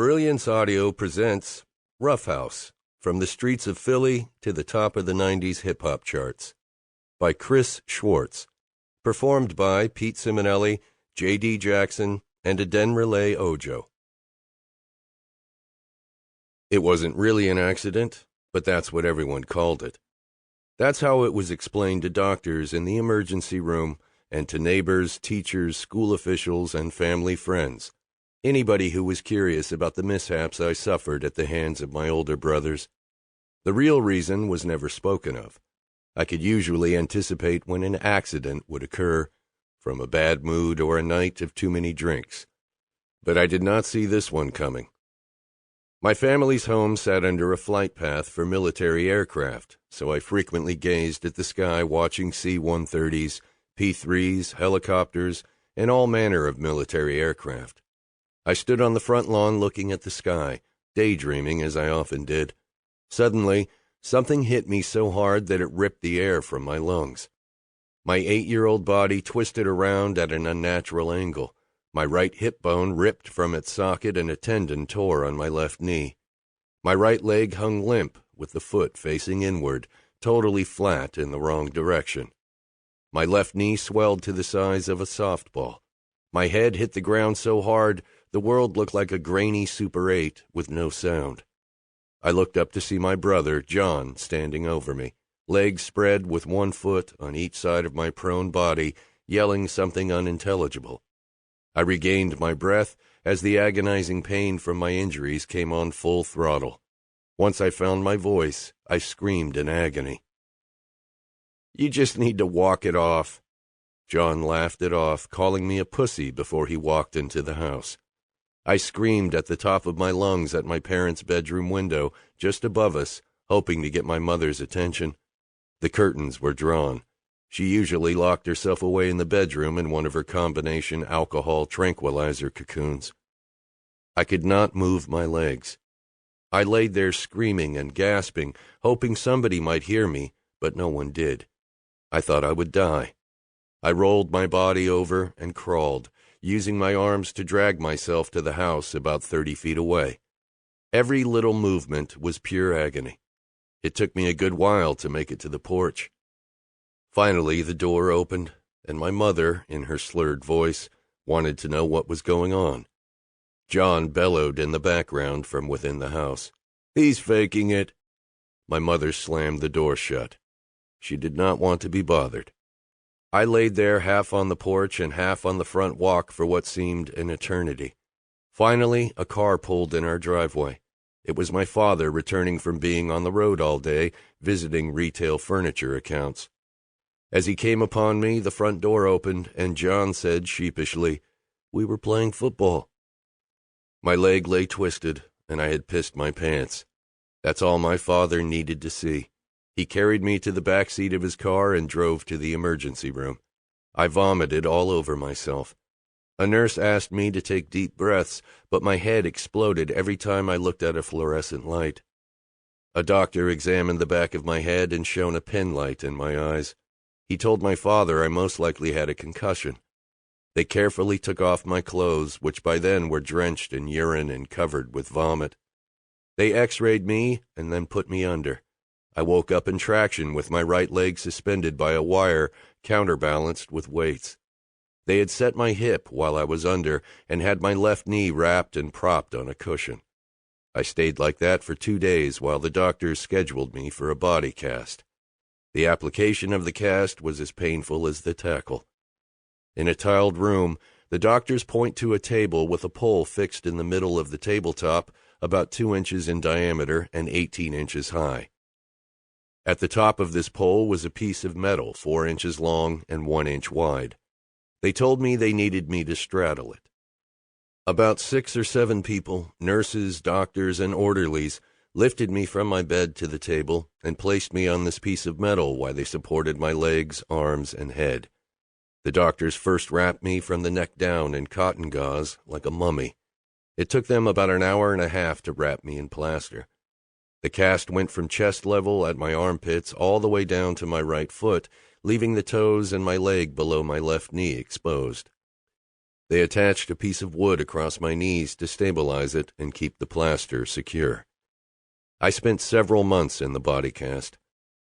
Brilliance Audio presents Ruffhouse, From the Streets of Philly to the Top of the 90s Hip-Hop Charts, by Chris Schwartz, performed by Pete Simonelli, J.D. Jackson, and Adenrele Ojo. It wasn't really an accident, but that's what everyone called it. That's how it was explained to doctors in the emergency room and to neighbors, teachers, school officials, and family friends. Anybody who was curious about the mishaps I suffered at the hands of my older brothers. The real reason was never spoken of. I could usually anticipate when an accident would occur, from a bad mood or a night of too many drinks. But I did not see this one coming. My family's home sat under a flight path for military aircraft, so I frequently gazed at the sky watching C-130s, P-3s, helicopters, and all manner of military aircraft. I stood on the front lawn looking at the sky, daydreaming as I often did. Suddenly, something hit me so hard that it ripped the air from my lungs. My 8-year-old body twisted around at an unnatural angle. My right hip bone ripped from its socket and a tendon tore on my left knee. My right leg hung limp, with the foot facing inward, totally flat in the wrong direction. My left knee swelled to the size of a softball. My head hit the ground so hard, the world looked like a grainy Super 8 with no sound. I looked up to see my brother, John, standing over me, legs spread with one foot on each side of my prone body, yelling something unintelligible. I regained my breath as the agonizing pain from my injuries came on full throttle. Once I found my voice, I screamed in agony. "You just need to walk it off." John laughed it off, calling me a pussy before he walked into the house. I screamed at the top of my lungs at my parents' bedroom window, just above us, hoping to get my mother's attention. The curtains were drawn. She usually locked herself away in the bedroom in one of her combination alcohol tranquilizer cocoons. I could not move my legs. I laid there screaming and gasping, hoping somebody might hear me, but no one did. I thought I would die. I rolled my body over and crawled, using my arms to drag myself to the house about 30 feet away. Every little movement was pure agony. It took me a good while to make it to the porch. Finally, the door opened, and my mother, in her slurred voice, wanted to know what was going on. John bellowed in the background from within the house. "He's faking it." My mother slammed the door shut. She did not want to be bothered. I laid there half on the porch and half on the front walk for what seemed an eternity. Finally, a car pulled in our driveway. It was my father returning from being on the road all day, visiting retail furniture accounts. As he came upon me, the front door opened, and John said sheepishly, "We were playing football." My leg lay twisted, and I had pissed my pants. That's all my father needed to see. He carried me to the back seat of his car and drove to the emergency room. I vomited all over myself. A nurse asked me to take deep breaths, but my head exploded every time I looked at a fluorescent light. A doctor examined the back of my head and shone a pen light in my eyes. He told my father I most likely had a concussion. They carefully took off my clothes, which by then were drenched in urine and covered with vomit. They x-rayed me and then put me under. I woke up in traction with my right leg suspended by a wire, counterbalanced with weights. They had set my hip while I was under and had my left knee wrapped and propped on a cushion. I stayed like that for 2 days while the doctors scheduled me for a body cast. The application of the cast was as painful as the tackle. In a tiled room, the doctors point to a table with a pole fixed in the middle of the tabletop, about 2 inches in diameter and 18 inches high. At the top of this pole was a piece of metal 4 inches long and 1 inch wide. They told me they needed me to straddle it. About 6 or 7 people, nurses, doctors, and orderlies, lifted me from my bed to the table and placed me on this piece of metal while they supported my legs, arms, and head. The doctors first wrapped me from the neck down in cotton gauze like a mummy. It took them about an hour and a half to wrap me in plaster. The cast went from chest level at my armpits all the way down to my right foot, leaving the toes and my leg below my left knee exposed. They attached a piece of wood across my knees to stabilize it and keep the plaster secure. I spent several months in the body cast,